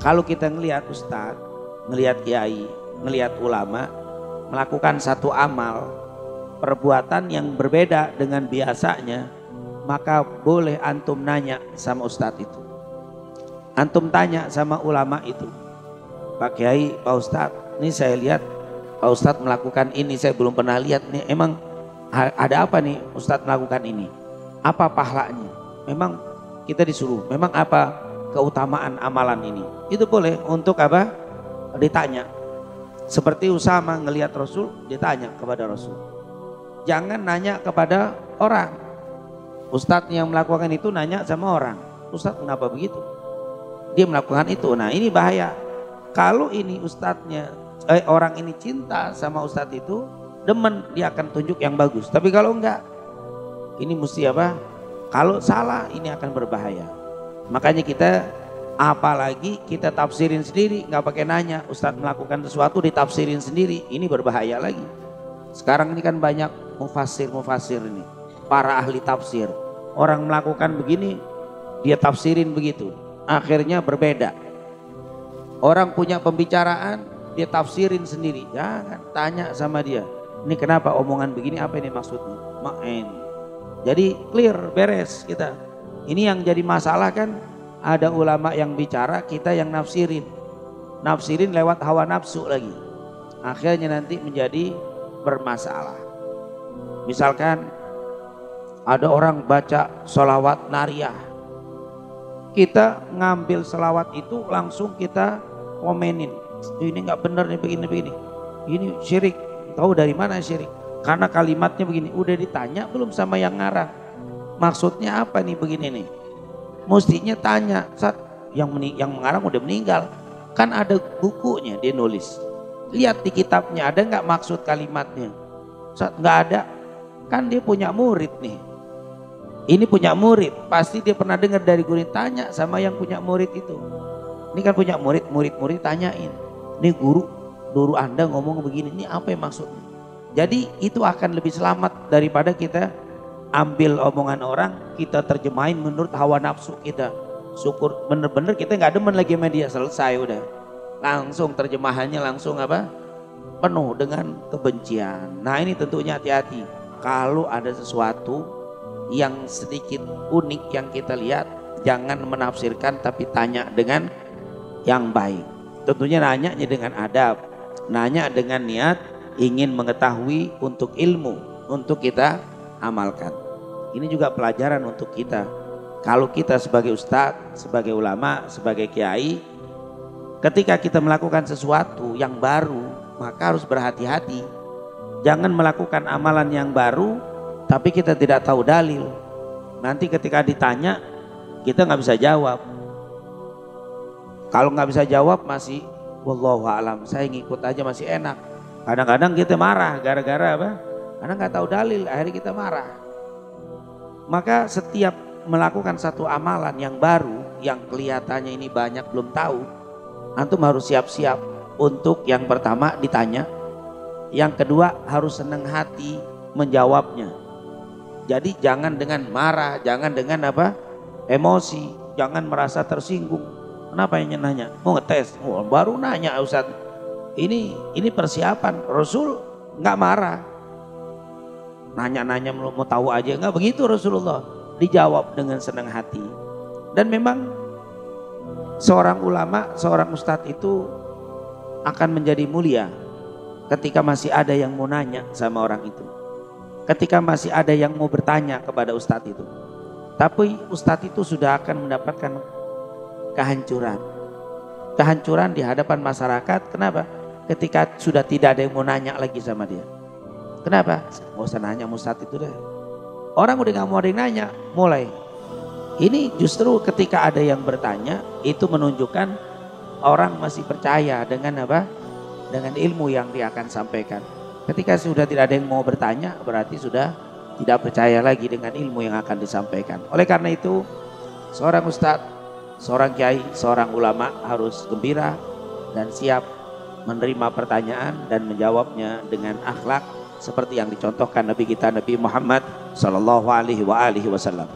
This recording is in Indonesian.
Kalau kita ngelihat ustadz, ngelihat kiai, ngelihat ulama melakukan satu amal, perbuatan yang berbeda dengan biasanya, maka boleh antum nanya sama ustadz itu. Antum tanya sama ulama itu, Pak Kiai, Pak Ustadz, ini saya lihat Pak Ustadz melakukan ini, saya belum pernah lihat nih, emang ada apa nih Ustadz melakukan ini? Apa pahalanya? Memang kita disuruh, memang apa keutamaan amalan ini? Itu boleh untuk apa? Ditanya. Seperti Usama ngelihat Rasul, ditanya kepada Rasul. Jangan nanya kepada orang. Ustadz yang melakukan itu nanya sama orang, Ustadz kenapa begitu? Dia melakukan itu. Nah ini bahaya. Kalau ini ustadznya, orang ini cinta sama ustadz itu, demen, dia akan tunjuk yang bagus. Tapi kalau enggak, ini mesti apa? Kalau salah ini akan berbahaya. Makanya kita, apalagi kita tafsirin sendiri, nggak pakai nanya. Ustadz melakukan sesuatu ditafsirin sendiri, ini berbahaya lagi. Sekarang ini kan banyak mufasir ini, para ahli tafsir. Orang melakukan begini, dia tafsirin begitu. Akhirnya berbeda. Orang punya pembicaraan, dia tafsirin sendiri. Jangan tanya sama dia, ini kenapa omongan begini, apa ini maksudnya? Main. Jadi clear, beres kita. Ini yang jadi masalah kan, ada ulama yang bicara, kita yang nafsirin. Nafsirin lewat hawa nafsu lagi. Akhirnya nanti menjadi bermasalah. Misalkan ada orang baca sholawat nariyah, kita ngambil selawat itu langsung kita komenin, ini nggak benar nih, begini, ini syirik. Tahu dari mana syirik? Karena kalimatnya begini. Udah ditanya belum sama yang ngarang, maksudnya apa nih begini nih? Mestinya tanya, saat yang mengarang udah meninggal, kan ada bukunya dia nulis. Lihat di kitabnya ada nggak maksud kalimatnya? Saat nggak ada, kan dia punya murid nih. Ini punya murid, pasti dia pernah dengar dari guru, tanya sama yang punya murid itu. Ini kan punya murid tanyain. Ini guru Anda ngomong begini, ini apa yang maksudnya? Jadi itu akan lebih selamat daripada kita ambil omongan orang, kita terjemahin menurut hawa nafsu kita. Syukur bener-bener kita nggak demen lagi media, selesai udah. Langsung terjemahannya langsung apa? Penuh dengan kebencian. Nah ini tentunya hati-hati. Kalau ada sesuatu yang sedikit unik yang kita lihat, jangan menafsirkan tapi tanya dengan yang baik. Tentunya nanya dengan adab, nanya dengan niat ingin mengetahui untuk ilmu, untuk kita amalkan. Ini juga pelajaran untuk kita. Kalau kita sebagai ustadz, sebagai ulama, sebagai kiai, ketika kita melakukan sesuatu yang baru, maka harus berhati-hati. Jangan melakukan amalan yang baru tapi kita tidak tahu dalil. Nanti ketika ditanya kita nggak bisa jawab. Kalau nggak bisa jawab masih wallahu a'lam, saya ngikut aja masih enak. Kadang-kadang kita marah gara-gara apa? Karena nggak tahu dalil, akhirnya kita marah. Maka setiap melakukan satu amalan yang baru, yang kelihatannya ini banyak belum tahu, antum harus siap-siap untuk yang pertama ditanya, yang kedua harus senang hati menjawabnya. Jadi jangan dengan marah, jangan dengan apa? Emosi, jangan merasa tersinggung. Kenapa yang nanya? Mau ngetes? Oh, baru nanya Ustaz. Ini persiapan. Rasul nggak marah. Nanya-nanya mau tahu aja, nggak begitu Rasulullah. Dijawab dengan senang hati. Dan memang seorang ulama, seorang ustadz itu akan menjadi mulia ketika masih ada yang mau nanya sama orang itu. Ketika masih ada yang mau bertanya kepada ustadz itu. Tapi ustadz itu sudah akan mendapatkan kehancuran. Kehancuran di hadapan masyarakat. Kenapa? Ketika sudah tidak ada yang mau nanya lagi sama dia. Kenapa? Nggak usah nanya ustadz itu deh. Orang udah gak mau ada yang nanya, mulai. Ini justru ketika ada yang bertanya, itu menunjukkan orang masih percaya dengan apa? Dengan ilmu yang dia akan sampaikan. Ketika sudah tidak ada yang mau bertanya, berarti sudah tidak percaya lagi dengan ilmu yang akan disampaikan. Oleh karena itu, seorang ustadz, seorang kiai, seorang ulama harus gembira dan siap menerima pertanyaan dan menjawabnya dengan akhlak seperti yang dicontohkan Nabi kita Nabi Muhammad sallallahu alaihi wasallam.